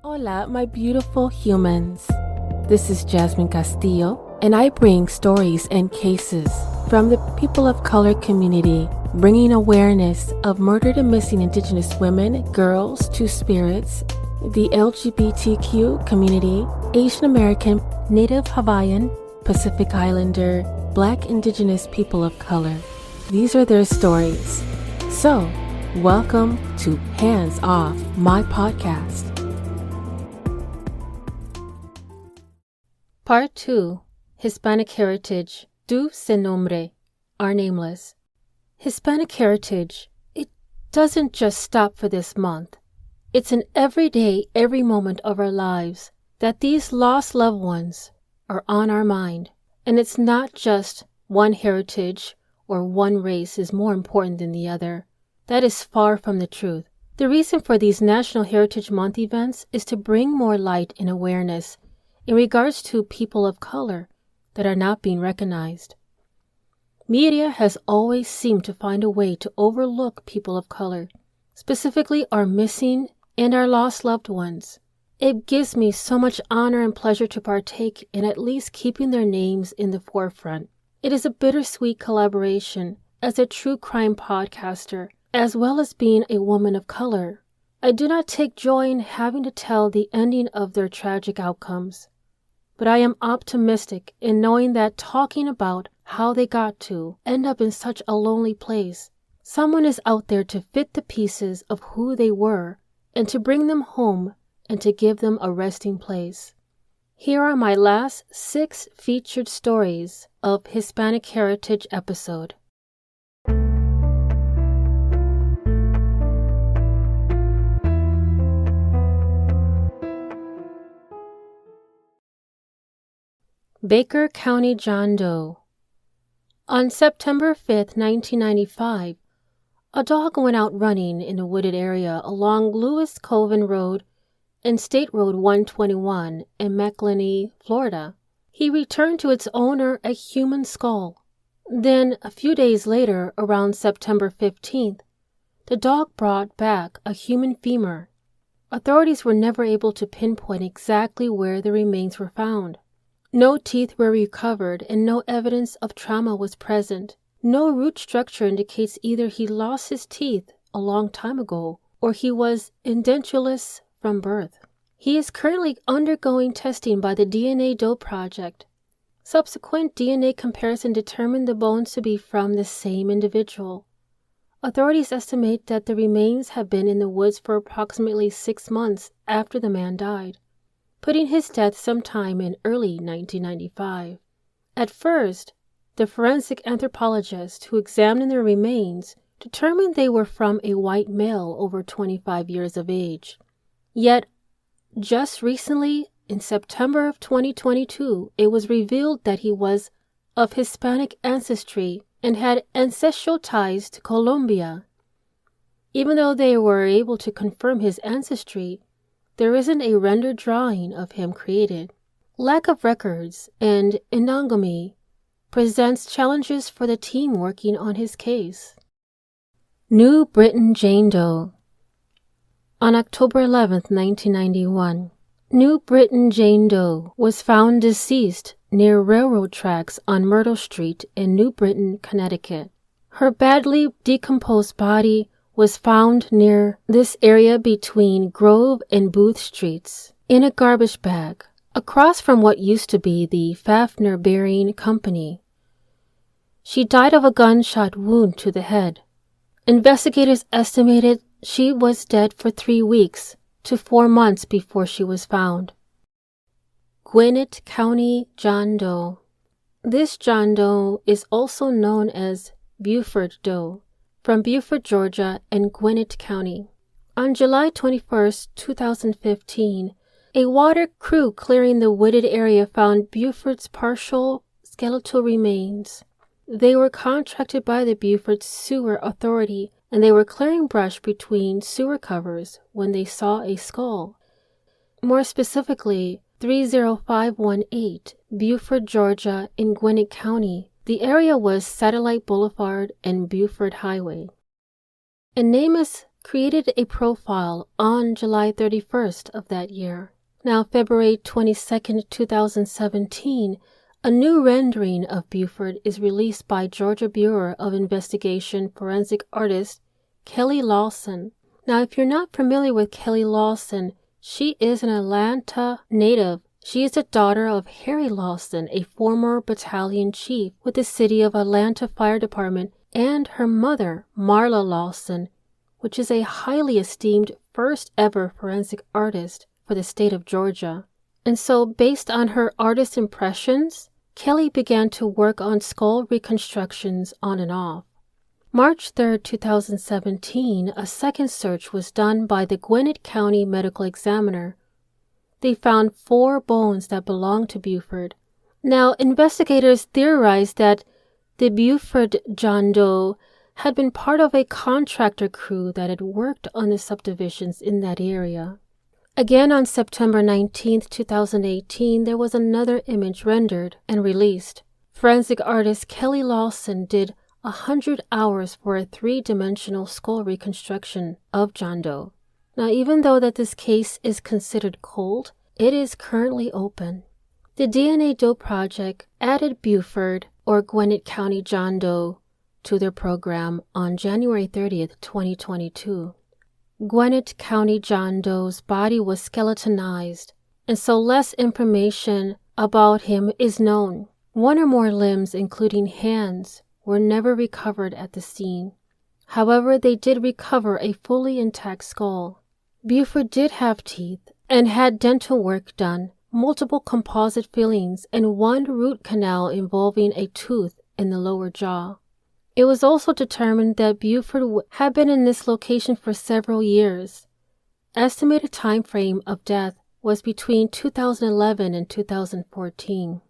Hola, my beautiful humans. This is Jasmine Castillo, and I bring stories and cases from the people of color community, bringing awareness of murdered and missing Indigenous women, girls, two-spirits, the LGBTQ community, Asian American, Native Hawaiian, Pacific Islander, Black Indigenous people of color. These are their stories. So, welcome to Hands Off, my podcast. Part 2, Hispanic Heritage, Du Sin Nombre, Our Nameless. Hispanic heritage, it doesn't just stop for this month. It's an everyday, every moment of our lives that these lost loved ones are on our mind. And it's not just one heritage or one race is more important than the other. That is far from the truth. The reason for these National Heritage Month events is to bring more light and awareness in regards to people of color that are not being recognized. Media has always seemed to find a way to overlook people of color, specifically our missing and our lost loved ones. It gives me so much honor and pleasure to partake in at least keeping their names in the forefront. It is a bittersweet collaboration as a true crime podcaster, as well as being a woman of color. I do not take joy in having to tell the ending of their tragic outcomes. But I am optimistic in knowing that talking about how they got to end up in such a lonely place, someone is out there to fit the pieces of who they were and to bring them home and to give them a resting place. Here are my last 6 featured stories of Hispanic Heritage episode. Baker County John Doe. On September 5, 1995, a dog went out running in a wooded area along Lewis Coven Road and State Road 121 in McLenny, Florida. He returned to its owner a human skull. Then, a few days later, around September 15th, the dog brought back a human femur. Authorities were never able to pinpoint exactly where the remains were found. No teeth were recovered and no evidence of trauma was present. No root structure indicates either he lost his teeth a long time ago or he was edentulous from birth. He is currently undergoing testing by the DNA Doe Project. Subsequent DNA comparison determined the bones to be from the same individual. Authorities estimate that the remains have been in the woods for approximately 6 months after the man died, putting his death sometime in early 1995. At first, the forensic anthropologist who examined the remains determined they were from a white male over 25 years of age. Yet, just recently, in September of 2022, it was revealed that he was of Hispanic ancestry and had ancestral ties to Colombia. Even though they were able to confirm his ancestry, there isn't a rendered drawing of him created. Lack of records and endogamy presents challenges for the team working on his case. New Britain Jane Doe. On October 11, 1991, New Britain Jane Doe was found deceased near railroad tracks on Myrtle Street in New Britain, Connecticut. Her badly decomposed body was found near this area between Grove and Booth Streets in a garbage bag, across from what used to be the Fafner Bearing Company. She died of a gunshot wound to the head. Investigators estimated she was dead for 3 weeks to 4 months before she was found. Gwinnett County John Doe. This John Doe is also known as Buford Doe, from Buford, Georgia, and Gwinnett County. On July 21, 2015, a water crew clearing the wooded area found Buford's partial skeletal remains. They were contracted by the Buford Sewer Authority, and they were clearing brush between sewer covers when they saw a skull. More specifically, 30518 Buford, Georgia, in Gwinnett County. The area was Satellite Boulevard and Buford Highway. A Nameless created a profile on July 31st of that year. Now, February 22nd, 2017, a new rendering of Buford is released by Georgia Bureau of Investigation forensic artist Kelly Lawson. Now, if you're not familiar with Kelly Lawson, she is an Atlanta native. She is the daughter of Harry Lawson, a former battalion chief with the City of Atlanta Fire Department, and her mother, Marla Lawson, which is a highly esteemed first ever forensic artist for the state of Georgia. And so, based on her artist impressions, Kelly began to work on skull reconstructions on and off. March 3, 2017, a second search was done by the Gwinnett County Medical Examiner. They found 4 bones that belonged to Buford. Now, investigators theorized that the Britain John Doe had been part of a contractor crew that had worked on the subdivisions in that area. Again, on September 19, 2018, there was another image rendered and released. Forensic artist Kelly Lawson did 100 hours for a 3-dimensional skull reconstruction of John Doe. Now, even though that this case is considered cold, it is currently open. The DNA Doe Project added Buford, or Gwinnett County John Doe, to their program on January 30, 2022. Gwinnett County John Doe's body was skeletonized, and so less information about him is known. 1 or more limbs, including hands, were never recovered at the scene. However, they did recover a fully intact skull. Buford did have teeth and had dental work done, multiple composite fillings, and 1 root canal involving a tooth in the lower jaw. It was also determined that Buford had been in this location for several years. Estimated time frame of death was between 2011 and 2014.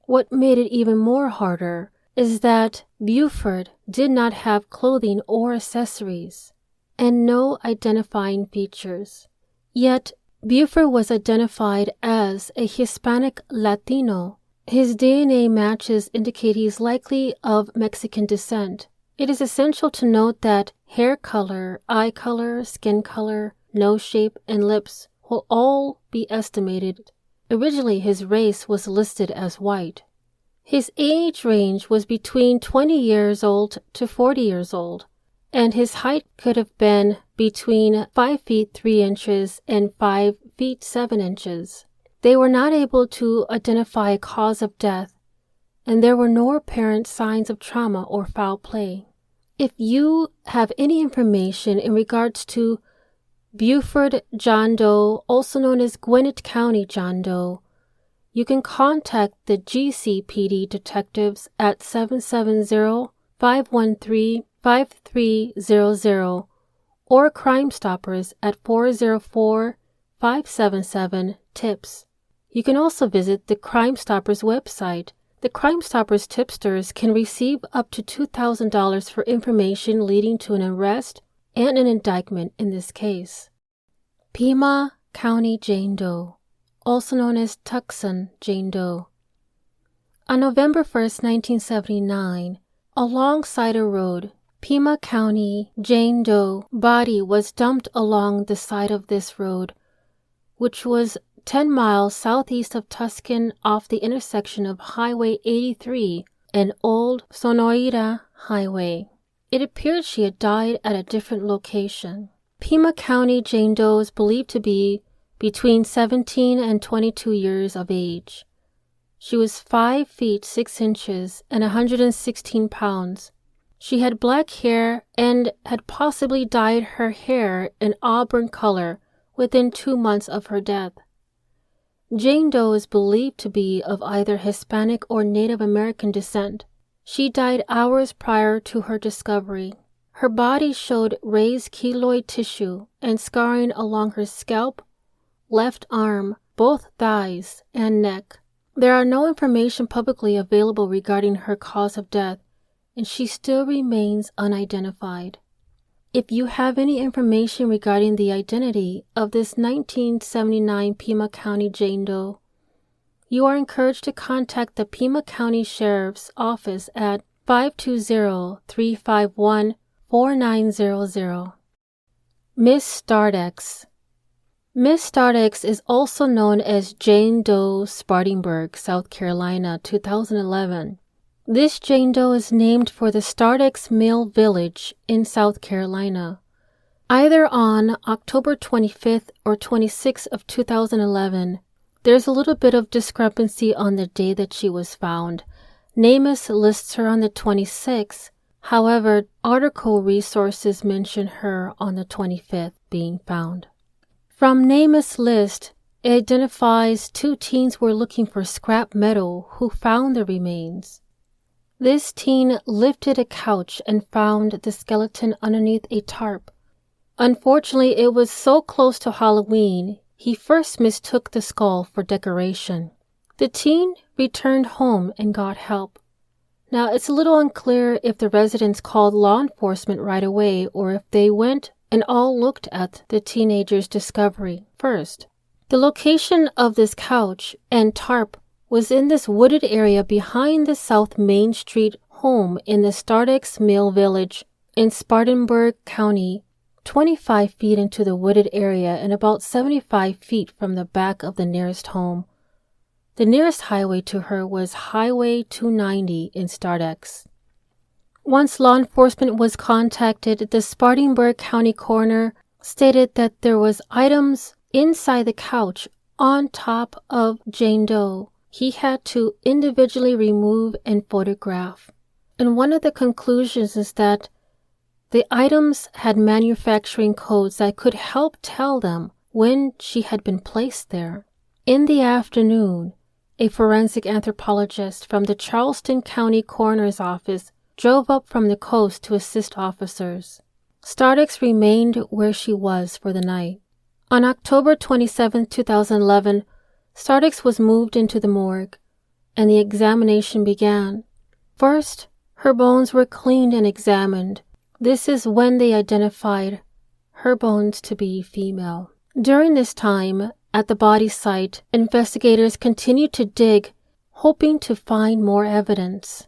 What made it even more harder is that Buford did not have clothing or accessories, and no identifying features. Yet, Buford was identified as a Hispanic Latino. His DNA matches indicate he is likely of Mexican descent. It is essential to note that hair color, eye color, skin color, nose shape, and lips will all be estimated. Originally, his race was listed as white. His age range was between 20 years old to 40 years old, and his height could have been between 5 feet 3 inches and 5 feet 7 inches. They were not able to identify a cause of death, and there were no apparent signs of trauma or foul play. If you have any information in regards to Britain John Doe, also known as Gwinnett County John Doe, you can contact the GCPD detectives at 770-513-5300 or Crime Stoppers at 404-577-TIPS. You can also visit the Crime Stoppers website. The Crime Stoppers tipsters can receive up to $2,000 for information leading to an arrest and an indictment in this case. Pima County Jane Doe, also known as Tucson Jane Doe. On November 1st, 1979, alongside a road, Pima County Jane Doe body was dumped along the side of this road, which was 10 miles southeast of Tucson off the intersection of Highway 83 and Old Sonoita Highway. It appeared she had died at a different location. Pima County Jane Doe is believed to be between 17 and 22 years of age. She was 5 feet 6 inches and 116 pounds. She had black hair and had possibly dyed her hair an auburn color within 2 months of her death. Jane Doe is believed to be of either Hispanic or Native American descent. She died hours prior to her discovery. Her body showed raised keloid tissue and scarring along her scalp, left arm, both thighs, and neck. There are no information publicly available regarding her cause of death, and she still remains unidentified. If you have any information regarding the identity of this 1979 Pima County Jane Doe, you are encouraged to contact the Pima County Sheriff's Office at 520-351-4900. Miss Startex. Miss Startex is also known as Jane Doe, Spartanburg, South Carolina, 2011. This Jane Doe is named for the Startex Mill Village in South Carolina. Either on October 25th or 26th of 2011, there's a little bit of discrepancy on the day that she was found. Nameless lists her on the 26th. However, article resources mention her on the 25th being found. From Nameless list, it identifies 2 teens were looking for scrap metal who found the remains. This teen lifted a couch and found the skeleton underneath a tarp. Unfortunately, it was so close to Halloween, he first mistook the skull for decoration. The teen returned home and got help. Now, it's a little unclear if the residents called law enforcement right away or if they went and all looked at the teenager's discovery first. The location of this couch and tarp was in this wooded area behind the South Main Street home in the Startex Mill Village in Spartanburg County, 25 feet into the wooded area and about 75 feet from the back of the nearest home. The nearest highway to her was Highway 290 in Startex. Once law enforcement was contacted, the Spartanburg County coroner stated that there was items inside the couch on top of Jane Doe. He had to individually remove and photograph. And one of the conclusions is that the items had manufacturing codes that could help tell them when she had been placed there. In the afternoon, a forensic anthropologist from the Charleston County Coroner's Office drove up from the coast to assist officers. Startex remained where she was for the night. On October 27, 2011, Startex was moved into the morgue, and the examination began. First, her bones were cleaned and examined. This is when they identified her bones to be female. During this time, at the body site, investigators continued to dig, hoping to find more evidence.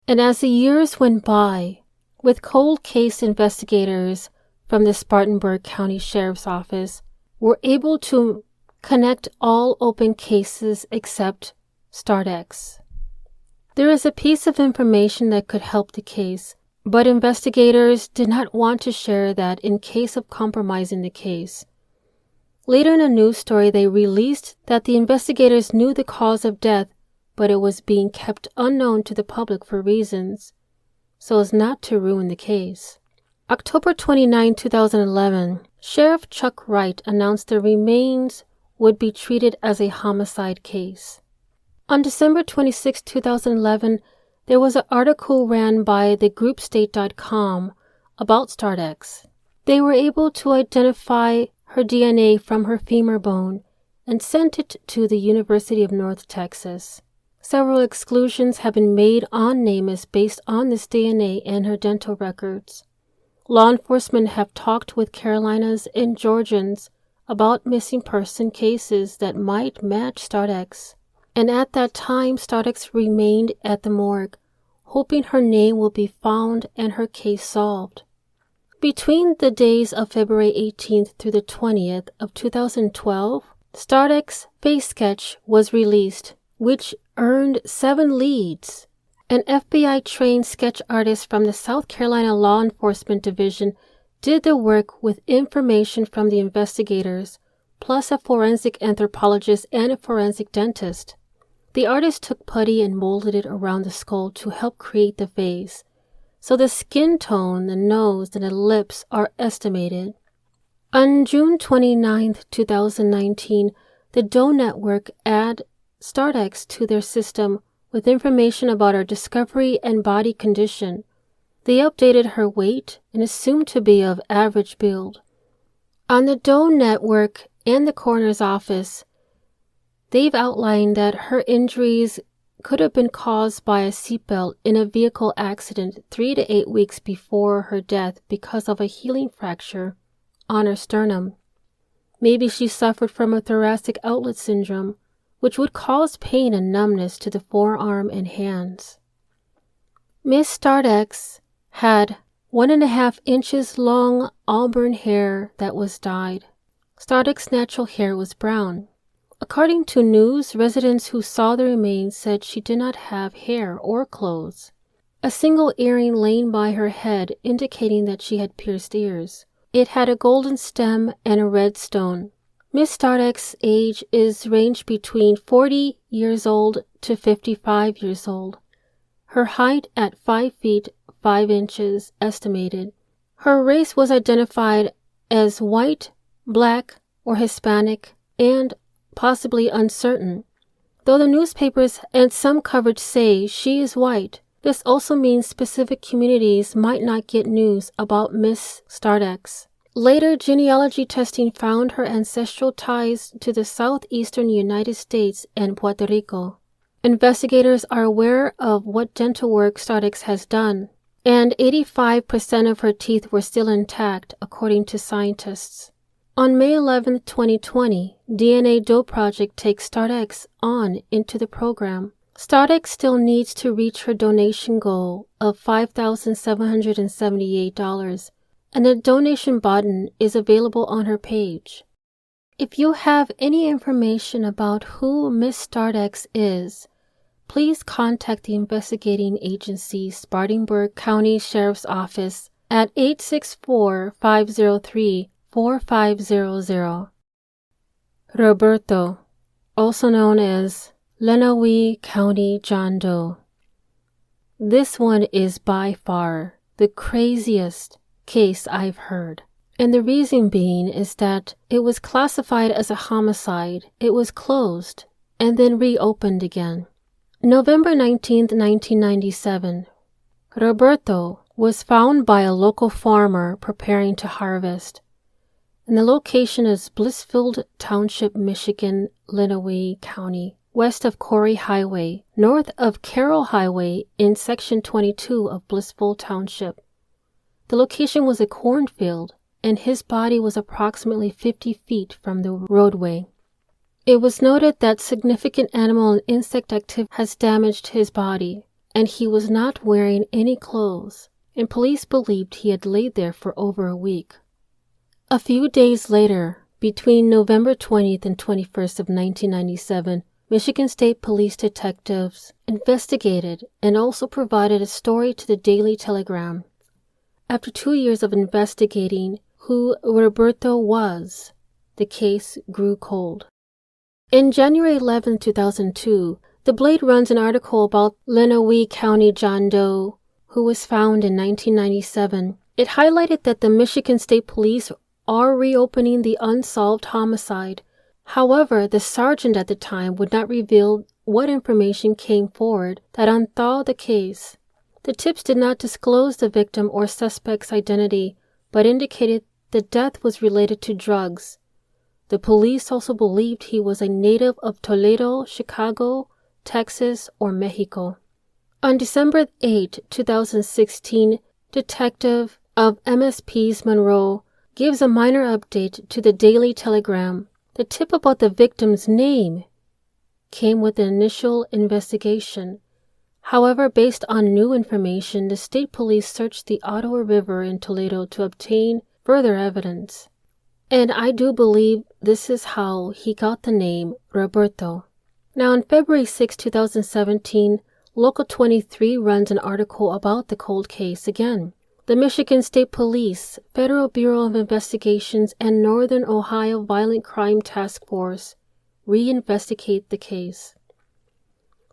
And as the years went by, with cold case investigators from the Spartanburg County Sheriff's Office were able to connect all open cases except Startex. There is a piece of information that could help the case, but investigators did not want to share that in case of compromising the case. Later in a news story, they released that the investigators knew the cause of death, but it was being kept unknown to the public for reasons, so as not to ruin the case. October 29, 2011, Sheriff Chuck Wright announced the remains would be treated as a homicide case. On December 26, 2011, there was an article ran by thegroupstate.com about Startex. They were able to identify her DNA from her femur bone and sent it to the University of North Texas. Several exclusions have been made on Nameless based on this DNA and her dental records. Law enforcement have talked with Carolinas and Georgians about missing person cases that might match Startex. And at that time, Startex remained at the morgue, hoping her name will be found and her case solved. Between the days of February 18th through the 20th of 2012, Startex face sketch was released, which earned 7 leads. An FBI-trained sketch artist from the South Carolina Law Enforcement Division did the work with information from the investigators, plus a forensic anthropologist and a forensic dentist. The artist took putty and molded it around the skull to help create the face, so the skin tone, the nose, and the lips are estimated. On June 29, 2019, the Doe Network added Startex to their system with information about her discovery and body condition. They updated her weight and assumed to be of average build. On the Doe Network and the coroner's office, they've outlined that her injuries could have been caused by a seatbelt in a vehicle accident 3 to 8 weeks before her death because of a healing fracture on her sternum. Maybe she suffered from a thoracic outlet syndrome, which would cause pain and numbness to the forearm and hands. Miss Startex had 1.5 inches long auburn hair that was dyed. Startex natural hair was brown. According to news, residents who saw the remains said she did not have hair or clothes. A single earring lay by her head, indicating that she had pierced ears. It had a golden stem and a red stone. Miss Startex's age is ranged between 40 years old to 55 years old. Her height at 5 feet 5 inches estimated. Her race was identified as white, black, or Hispanic, and possibly uncertain. Though the newspapers and some coverage say she is white, this also means specific communities might not get news about Miss Startex. Later genealogy testing found her ancestral ties to the southeastern United States and Puerto Rico. Investigators are aware of what dental work Startex has done, and 85% of her teeth were still intact, according to scientists. On May 11, 2020, DNA Doe Project takes Startex on into the program. Startex still needs to reach her donation goal of $5,778, and the donation button is available on her page. If you have any information about who Miss Startex is, please contact the investigating agency Spartanburg County Sheriff's Office at 864-503-4500. Roberto, also known as Lenawee County John Doe. This one is by far the craziest case I've heard. And the reason being is that it was classified as a homicide, it was closed, and then reopened again. November 19, 1997, Roberto was found by a local farmer preparing to harvest. And the location is Blissfield Township, Michigan, Lenawee County, west of Corey Highway, north of Carroll Highway in Section 22 of Blissfield Township. The location was a cornfield, and his body was approximately 50 feet from the roadway. It was noted that significant animal and insect activity has damaged his body, and he was not wearing any clothes, and police believed he had laid there for over a week. A few days later, between November 20th and 21st of 1997, Michigan State Police detectives investigated and also provided a story to the Daily Telegram. After 2 years of investigating who Roberto was, the case grew cold. In January 11, 2002, The Blade runs an article about Lenawee County John Doe, who was found in 1997. It highlighted that the Michigan State Police are reopening the unsolved homicide. However, the sergeant at the time would not reveal what information came forward that unthawed the case. The tips did not disclose the victim or suspect's identity, but indicated the death was related to drugs. The police also believed he was a native of Toledo, Chicago, Texas, or Mexico. On December 8, 2016, detective of MSP's Monroe gives a minor update to the Daily Telegram. The tip about the victim's name came with the initial investigation. However, based on new information, the state police searched the Ottawa River in Toledo to obtain further evidence. And I do believe this is how he got the name Roberto. Now, on February 6, 2017, Local 23 runs an article about the cold case again. The Michigan State Police, Federal Bureau of Investigations, and Northern Ohio Violent Crime Task Force reinvestigate the case.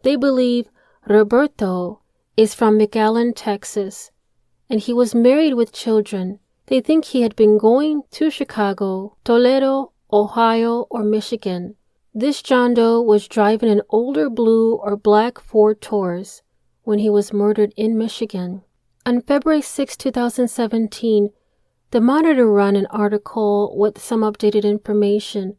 They believe Roberto is from McAllen, Texas, and he was married with children. They think he had been going to Chicago, Toledo, Ohio, or Michigan. This John Doe was driving an older blue or black Ford Taurus when he was murdered in Michigan. On February 6, 2017, the Monitor ran an article with some updated information.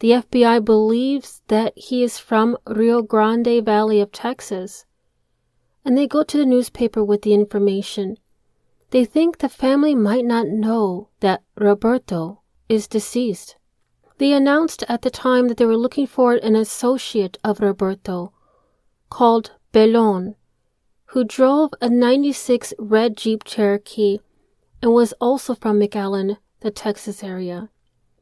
The FBI believes that he is from Rio Grande Valley of Texas, and they go to the newspaper with the information. They think the family might not know that Roberto is deceased. They announced at the time that they were looking for an associate of Roberto called Belon, who drove a '96 red Jeep Cherokee and was also from McAllen, the Texas area.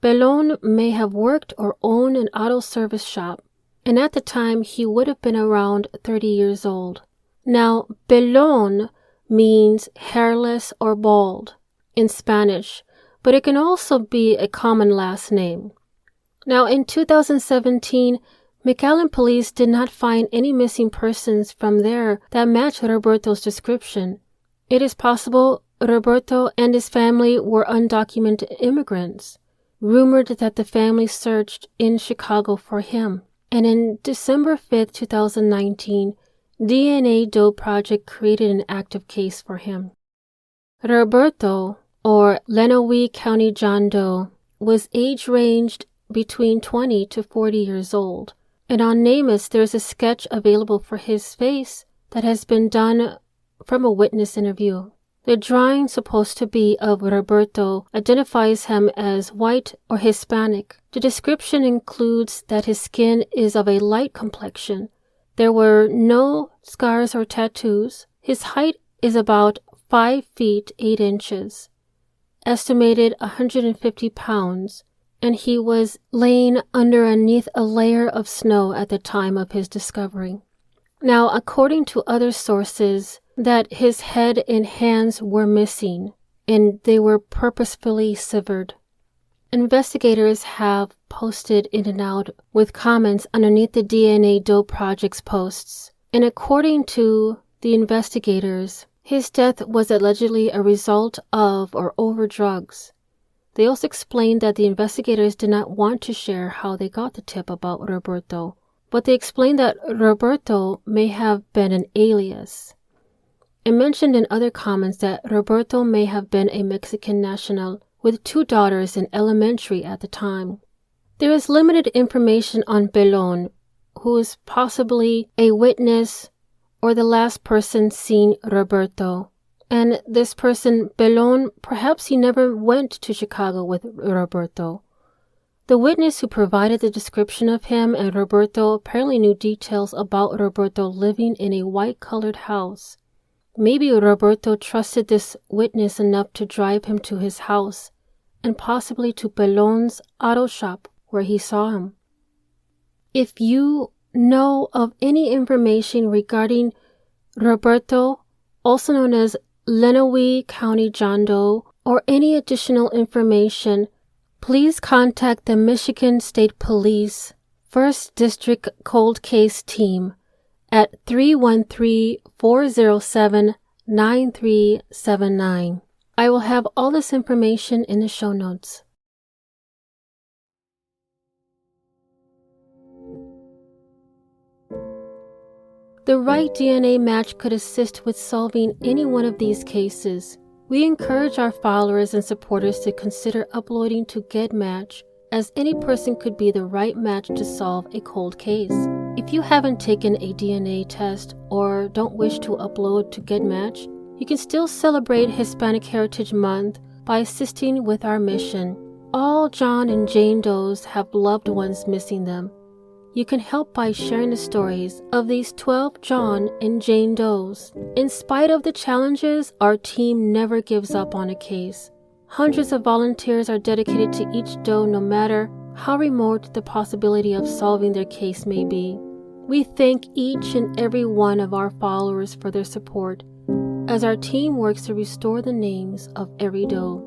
Belon may have worked or owned an auto service shop, and at the time he would have been around 30 years old. Now, Belon means hairless or bald in Spanish, but it can also be a common last name. Now, in 2017, McAllen police did not find any missing persons from there that matched Roberto's description. It is possible Roberto and his family were undocumented immigrants, rumored that the family searched in Chicago for him. And in December 5, 2019, DNA Doe Project created an active case for him. Roberto, or Lenawee County John Doe, was age-ranged between 20 to 40 years old. And on Nameless, there's a sketch available for his face that has been done from a witness interview. The drawing, supposed to be of Roberto, identifies him as white or Hispanic. The description includes that his skin is of a light complexion. There were no scars or tattoos. His height is about 5 feet 8 inches, estimated 150 pounds, and he was laying underneath a layer of snow at the time of his discovery. Now, according to other sources, that his head and hands were missing, and they were purposefully severed. Investigators have posted in and out with comments underneath the DNA Doe Project's posts, and according to the investigators, his death was allegedly a result of or over drugs. They also explained that the investigators did not want to share how they got the tip about Roberto, but they explained that Roberto may have been an alias. It mentioned in other comments that Roberto may have been a Mexican national with 2 daughters in elementary at the time. There is limited information on Belon, who is possibly a witness or the last person seen Roberto. And this person, Belon, perhaps he never went to Chicago with Roberto. The witness who provided the description of him and Roberto apparently knew details about Roberto living in a white-colored house. Maybe Roberto trusted this witness enough to drive him to his house and possibly to Belon's auto shop where he saw him. If you know of any information regarding Roberto, also known as Lenawee County John Doe, or any additional information, please contact the Michigan State Police 1st District Cold Case Team at 313-407-9379. I will have all this information in the show notes. The right DNA match could assist with solving any one of these cases. We encourage our followers and supporters to consider uploading to GEDmatch, as any person could be the right match to solve a cold case. If you haven't taken a DNA test or don't wish to upload to GEDmatch, you can still celebrate Hispanic Heritage Month by assisting with our mission. All John and Jane Does have loved ones missing them. You can help by sharing the stories of these 12 John and Jane Does. In spite of the challenges, our team never gives up on a case. Hundreds of volunteers are dedicated to each Doe, no matter how remote the possibility of solving their case may be. We thank each and every one of our followers for their support as our team works to restore the names of every Doe.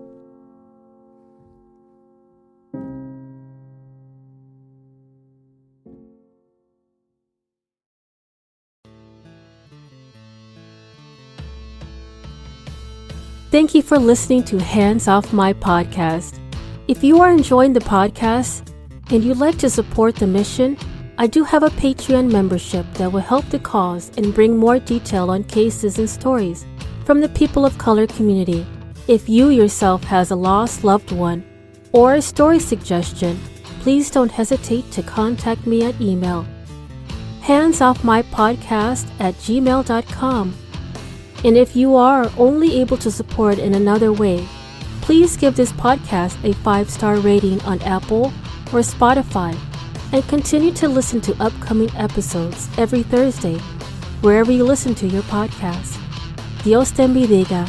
Thank you for listening to Hands Off My Podcast. If you are enjoying the podcast and you'd like to support the mission, I do have a Patreon membership that will help the cause and bring more detail on cases and stories from the people of color community. If you yourself has a lost loved one or a story suggestion, please don't hesitate to contact me at email handsoffmypodcast@gmail.com. And if you are only able to support in another way, please give this podcast a 5-star rating on Apple or Spotify and continue to listen to upcoming episodes every Thursday, wherever you listen to your podcast. Dios te bendiga.